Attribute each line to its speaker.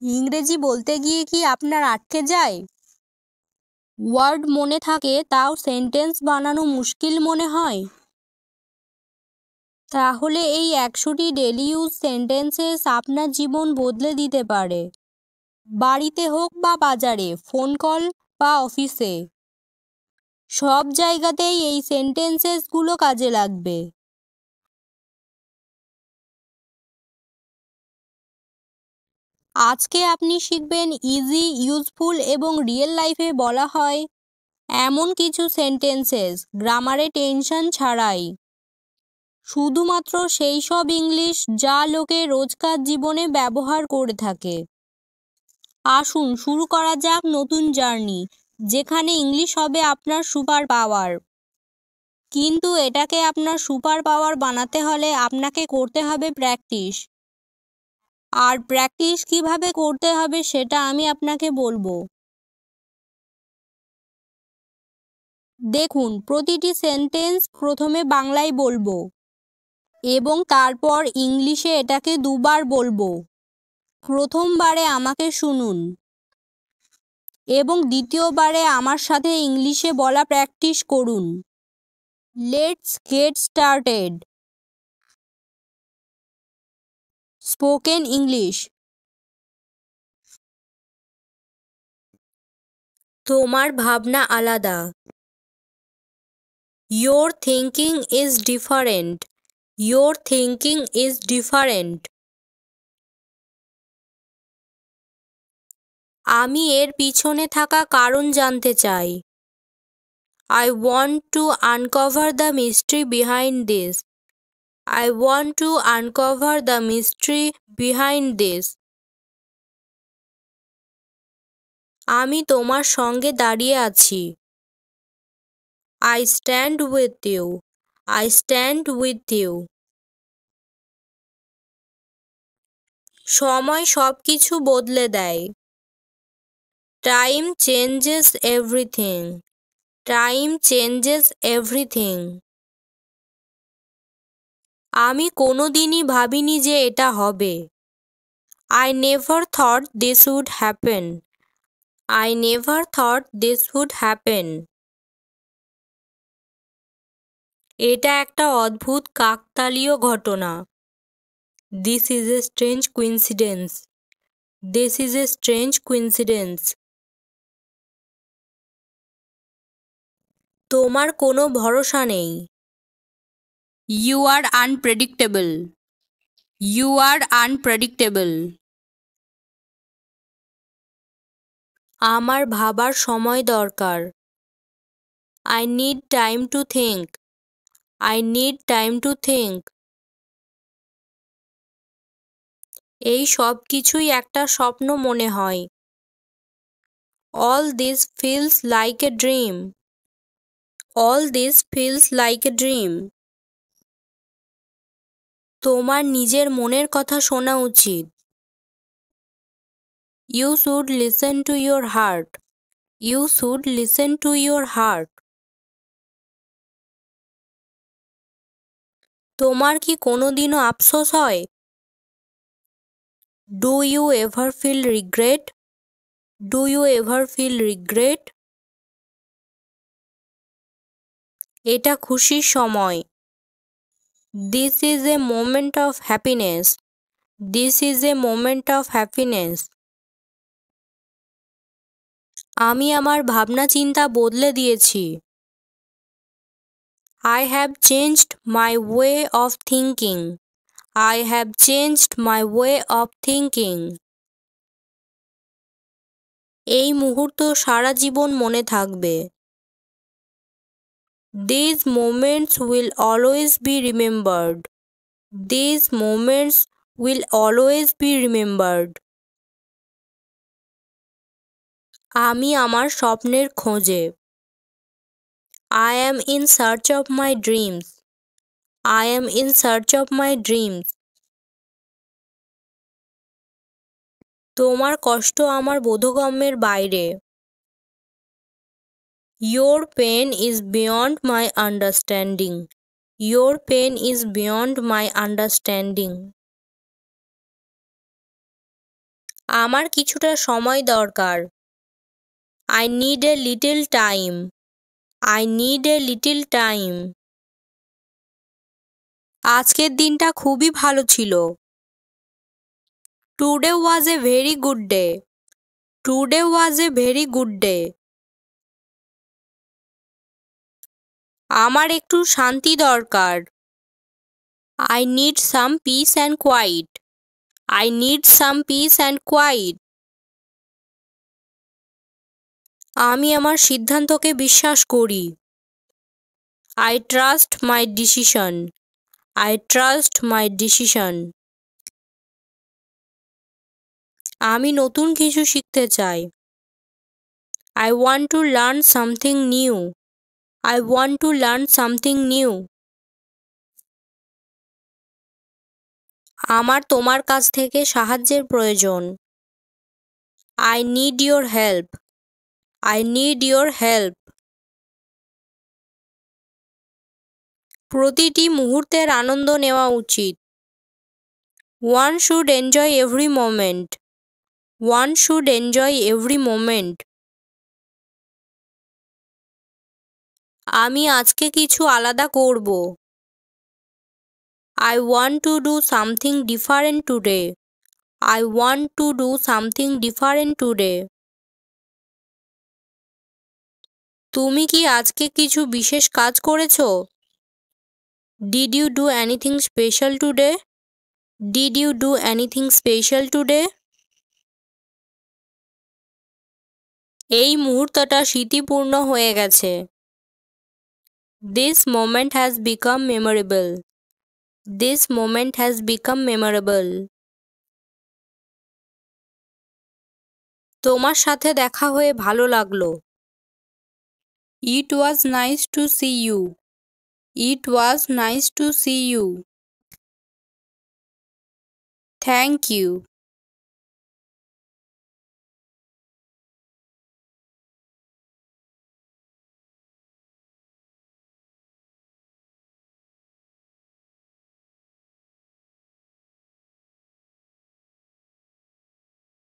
Speaker 1: ইংরেজি বলতে গিয়ে কি আপনার আটকে যায়? ওয়ার্ড মনে থাকে তাও সেন্টেন্স বানানো মুশকিল মনে হয়? তাহলে এই 100টি ডেলি ইউজ সেন্টেন্সেস আপনার জীবন বদলে দিতে পারে। বাড়িতে হোক বা বাজারে, ফোন কল বা অফিসে, সব জায়গাতেই এই সেন্টেন্সেসগুলো কাজে লাগবে। আজকে আপনি শিখবেন ইজি, ইউজফুল এবং রিয়েল লাইফে বলা হয় এমন কিছু সেন্টেন্সেস গ্রামারে টেনশন ছাড়াই। শুধুমাত্র সেই সব ইংলিশ যা লোকে রোজকার জীবনে ব্যবহার করে থাকে। আসুন শুরু করা যাক নতুন জার্নি, যেখানে ইংলিশ হবে আপনার সুপার পাওয়ার। কিন্তু এটাকে আপনার সুপার পাওয়ার বানাতে হলে আপনাকে করতে হবে প্র্যাকটিস। আর প্র্যাকটিস কিভাবে করতে হবে সেটা আমি আপনাকে বলবো। দেখুন, প্রতিটি সেন্টেন্স প্রথমে বাংলায় বলবো এবং তারপর ইংলিশে এটাকে দুবার বলবো। প্রথমবারে আমাকে শুনুন এবং দ্বিতীয়বারে আমার সাথে ইংলিশে বলা প্র্যাকটিস করুন। Let's get started. Spoken English. তোমার ভাবনা আলাদা। Your thinking is different. Your thinking is different. আমি এর পিছনে থাকা কারণ জানতে চাই। I want to uncover the mystery behind this. I want to uncover the mystery behind this. আমি তোমার সঙ্গে দাঁড়িয়ে আছি। I stand with you. I stand with you. সময় সবকিছু বদলে দেয়। Time changes everything. Time changes everything. আমি কোনোদিনই ভাবিনি যে এটা হবে। I never thought this would happen. I never thought this would happen. এটা একটা অদ্ভুত কাকতালীয় ঘটনা। This is a strange coincidence. This is a strange coincidence. তোমার কোনো ভরসা নেই। You are unpredictable. You are unpredictable. আমার ভাবার সময় দরকার। I need time to think. I need time to think. এই সব কিছুই একটা স্বপ্ন মনে হয়। All this feels like a dream. All this feels like a dream. তোমার নিজের মনের কথা শোনা উচিত। You should listen to your heart. You should listen to your heart. তোমার কি কোনোদিনও আফসোস হয়? Do you ever feel regret? Do you ever feel regret? এটা খুশির সময়। This is a moment of happiness. This is a moment of happiness. আমি আমার ভাবনা চিন্তা বদলে দিয়েছি। I have changed my way of thinking. I have changed my way of thinking. এই মুহূর্ত সারা জীবন মনে থাকবে। These moments will always be remembered. These moments will always be remembered. আমি আমার স্বপ্নের খোঁজে। I am in search of my dreams. I am in search of my dreams. তোমার কষ্ট আমার বোধগম্যের বাইরে। Your pain is beyond my understanding. Your pain is beyond my understanding. আমার কিছুটা সময় দরকার। I need a little time. I need a little time. আজকের দিনটা খুবই ভালো ছিল। Today was a very good day. Today was a very good day. আমার একটু শান্তি দরকার। I need some peace and quiet. I need some peace and quiet. আমি আমার সিদ্ধান্তকে বিশ্বাস করি। I trust my decision. I trust my decision. আমি নতুন কিছু শিখতে চাই। I want to learn something new. I want to learn something new. আমার তোমার কাছ থেকে সাহায্যের প্রয়োজন। I need your help. I need your help. প্রতিটি মুহূর্তের আনন্দ নেওয়া উচিত। One should enjoy every moment. One should enjoy every moment. আমি আজকে কিছু আলাদা করব। I want to do something different today. I want to do something different today. তুমি কি আজকে কিছু বিশেষ কাজ করেছো? Did you do anything special today? Did you do anything special today? এই মুহূর্তটা স্মৃতিপূর্ণ হয়ে গেছে। This moment has become memorable. This moment has become memorable. তোমার সাথে দেখা হয়ে ভালো লাগলো। It was nice to see you. It was nice to see you. Thank you.